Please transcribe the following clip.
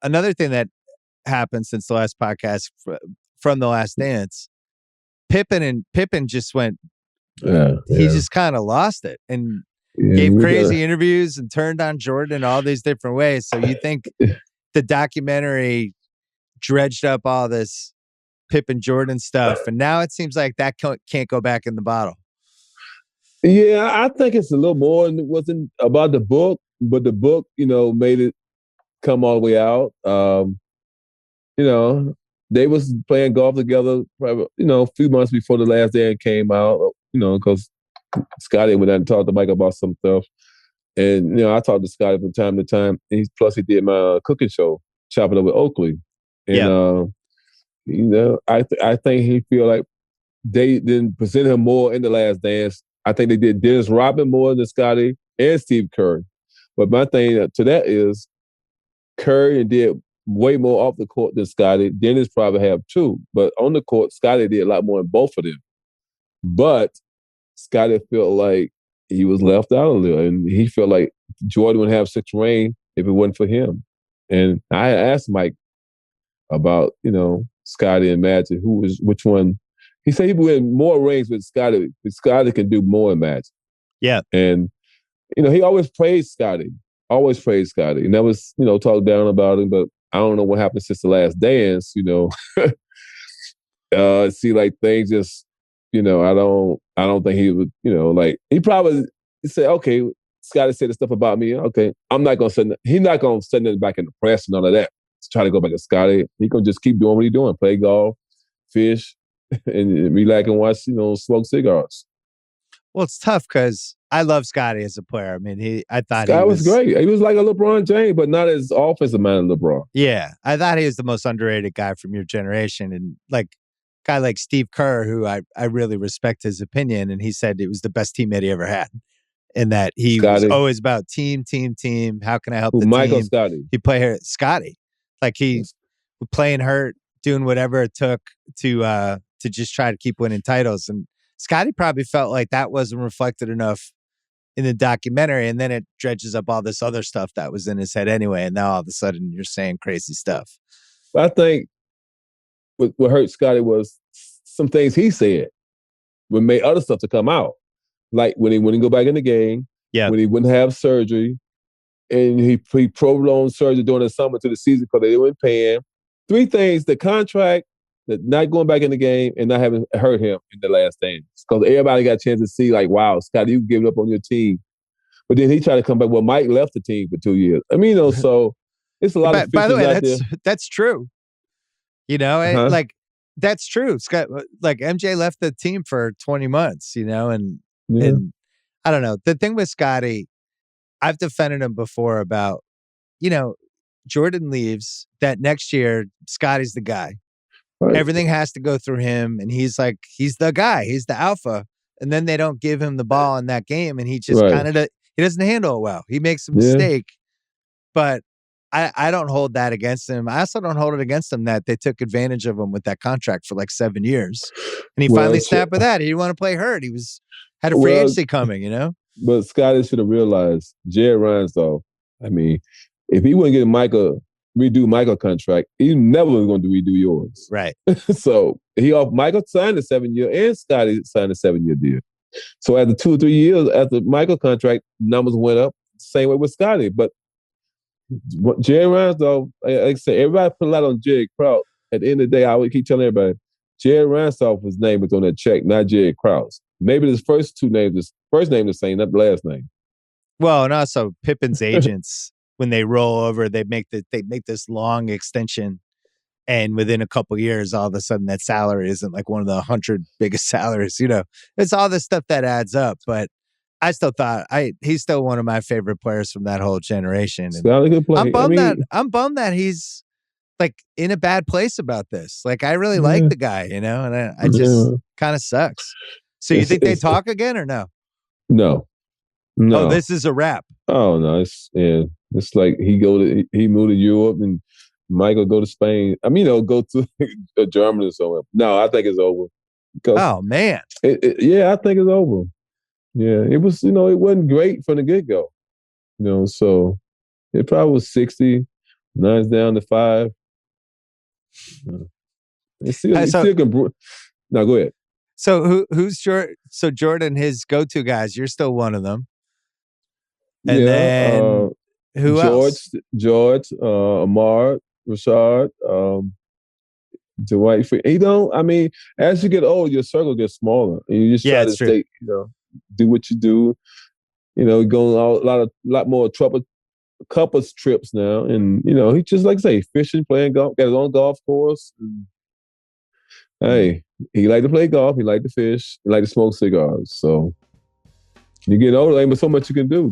another thing that happened since the last podcast from The Last Dance, Pippen just went. He just kind of lost it and gave crazy interviews and turned on Jordan in all these different ways. So you think the documentary dredged up all this Pippen Jordan stuff, and now it seems like that can't go back in the bottle. Yeah, I think it's a little more, and it wasn't about the book, but the book, made it come all the way out. They was playing golf together, a few months before The Last Dance came out, because Scottie went out and talked to Mike about some stuff. And, I talked to Scottie from time to time. And plus, he did my cooking show, Chopping Up with Oakley. And, I think he feel like they didn't present him more in The Last Dance. I think they did Dennis Rodman more than Scottie and Steve Kerr. But my thing to that is Curry did way more off the court than Scottie. Dennis probably have too. But on the court, Scottie did a lot more than both of them. But Scottie felt like he was left out a little. And he felt like Jordan would have 6 rings if it wasn't for him. And I asked Mike about, Scottie and Magic, which one. He said he would win more rings with Scottie, but Scottie can do more in Magic. Yeah. And, he always praised Scottie. And that was, talked down about him, but I don't know what happened since The Last Dance, see, like, things just, I don't think he would, he probably said, okay, Scottie said the stuff about me. Okay, I'm not going to send, he's not going to send it back in the press and all of that to try to go back to Scottie. He's going to just keep doing what he's doing, play golf, fish, and relax and watch, smoke cigars. Well, it's tough because I love Scottie as a player. I mean, I thought Scottie was great. He was like a LeBron James, but not as offensive minded LeBron. Yeah, I thought he was the most underrated guy from your generation, and like a guy like Steve Kerr, who I really respect his opinion, and he said it was the best teammate he ever had, and that he was always about team. How can I help the Michael team? Scottie. He played her Scottie, like he was playing hurt, doing whatever it took to just try to keep winning titles. And Scottie probably felt like that wasn't reflected enough in the documentary, and then it dredges up all this other stuff that was in his head anyway, and now all of a sudden you're saying crazy stuff. I think what hurt Scottie was some things he said would make other stuff to come out. Like when he wouldn't go back in the game, when he wouldn't have surgery, and he prolonged surgery during the summer to the season because they weren't paying. 3 things: the contract, that not going back in the game, and not having hurt him in The Last Dance. Because everybody got a chance to see, like, wow, Scottie, you gave up on your team. But then he tried to come back. Well, Mike left the team for 2 years. I mean, so it's a lot of by the way, out that's true. Like, that's true. Scott, like, MJ left the team for 20 months, and I don't know. The thing with Scottie, I've defended him before about, Jordan leaves, that next year, Scottie's the guy. Right. Everything has to go through him, and he's the guy. He's the alpha. And then they don't give him the ball in that game, and he just kind of he doesn't handle it well. He makes a mistake, but I don't hold that against him. I also don't hold it against him that they took advantage of him with that contract for like 7 years, and he finally snapped with that. He didn't want to play hurt. He had a free agency coming, But Scottie should have realized Jerry Reinsdorf. I mean, if he wouldn't get redo Michael's contract, he never was going to redo yours. Right. So Michael signed a 7-year and Scottie signed a 7-year deal. So after 2 or 3 years after Michael's contract, numbers went up. Same way with Scottie. But Jerry Reinsdorf, like I said, everybody put a lot on Jerry Krause. At the end of the day, I would keep telling everybody, Jerry Reinsdorf's name was on that check, not Jerry Krause. Maybe his first name the same, not the last name. Well, and also Pippen's agents, when they roll over, they make this long extension, and within a couple years, all of a sudden that salary isn't like one of the 100 biggest salaries. It's all this stuff that adds up. But I still thought he's still one of my favorite players from that whole generation. I'm bummed that he's like in a bad place about this. Like, I really like the guy, and I just kind of sucks. So you think they talk again or no? No. Oh, this is a wrap. Oh no, it's like he moved to Europe and Michael go to Spain. I mean, go to Germany or somewhere. No, I think it's over. Oh man. I think it's over. Yeah, it was. It wasn't great from the get go. So it probably was 60. 9's down to 5. He still can. Now go ahead. So who's Jordan? His go-to guys. You're still one of them. And then who else? George, Ahmad, Rashad, Dwight. I mean, as you get older, your circle gets smaller, and you just try to stay. Do what you do. Going a lot more couples trips now, and he just like I say, fishing, playing golf, got his own golf course. And, hey, he liked to play golf, he liked to fish, he liked to smoke cigars. So you get older, ain't but so much you can do.